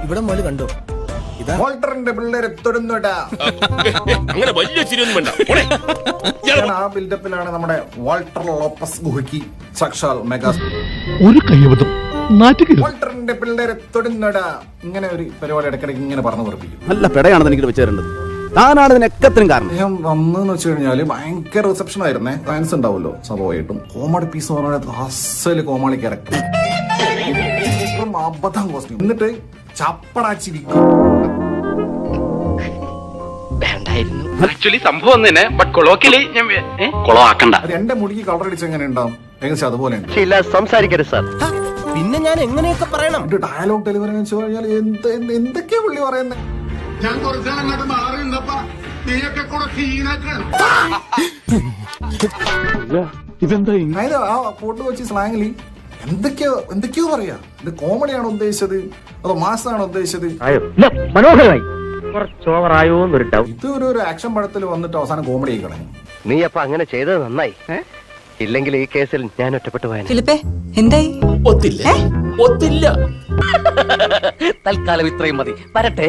ഇവിടെ മുതൽ കണ്ടോ, ഇതാ വോൾട്ടറിന്റെ പിള്ളേരെ തൊടുന്നോട്ടാ. അങ്ങനെ വലിയ ചിരിയൊന്നും വേണ്ട. ആ ബിൽഡപ്പിലാണ് നമ്മുടെ വാൾട്ടർ ലോപ്പസ് ഗുഹയ്ക്ക് സാക്ഷാൽ മെഗാ ഒരു കൈവതം നാറ്റുകരുത്. വാൾട്ടറിന്റെ പിള്ളേരെ തൊടുന്നോടാ ഇങ്ങനെ ഒരു പരിപാടി ഇടയ്ക്കിടയ്ക്ക് ഇങ്ങനെ പറഞ്ഞു പറപ്പിക്കും. നല്ല പെടയാണെന്ന് എനിക്ക് വെച്ച് തരേണ്ടത്. താനാണ് ഇതിനൊക്കത്തിനും കാരണം. അദ്ദേഹം വന്നെന്ന് വെച്ച് കഴിഞ്ഞാല് ഭയങ്കര റിസപ്ഷൻ ആയിരുന്നേ. ഫാൻസ് ഉണ്ടാവുമല്ലോ സംഭവമായിട്ടും. കോമഡി പീസ് എന്ന് പറഞ്ഞാൽ അസല് കോമാളി ക്യാരക്ടർ, അബദ്ധം കോസ്റ്റ്യൂം, എന്നിട്ട് ചപ്പടാച്ചി വിൽക്കും. ആക്ച്വലി സംഭവം തന്നെ, ബട്ട് കൊളോക്കിയലി ഞാൻ കൊളമാക്കണ്ട. അത് എന്റെ മുടിക്ക് കളർ അടിച്ച് എങ്ങനെ ഉണ്ടാവും, ഏകദേശം അതുപോലെ ഉണ്ട്. സംസാരിക്കരുത് സാർ. പിന്നെ ഞാൻ എങ്ങനെയൊക്കെ പറയണം? ഡയലോഗ് ഡെലിവറി വെച്ച് കഴിഞ്ഞാൽ എന്തൊക്കെയാ പുള്ളി പറയുന്നത്. ഞാൻ കുറച്ചാളങ്ങോട്ട് മാറി നിന്നപ്പോ നീയൊക്കെ കൂടെ സീനാക്കാണ്. അതായത് ആ ഫോട്ടോ വെച്ച് സ്ലാങ്ങില് എന്തൊക്കെയോ പറയാ. ഇത് കോമഡിയാണോ ഉദ്ദേശിച്ചത് അതോ മാസാണോ ഉദ്ദേശിച്ചത്? മനോഹരമായി, കുറച്ച് ഓവറായോ എന്നൊരു ഡൗട്ട്. ഇത് ഒരു ആക്ഷൻ പടത്തിൽ വന്നിട്ട് അവസാനം കോമഡി ആയി കളഞ്ഞു. നീ അപ്പൊ അങ്ങനെ ചെയ്തത് നന്നായി. ഇല്ലെങ്കിൽ ഈ കേസിൽ ഞാൻ ഒറ്റപ്പെട്ടു പോയാൽ. ഫിലിപ്പേ എന്തായി? ഒത്തില്ല. തൽക്കാലം ഇത്രയും മതി. വരട്ടെ.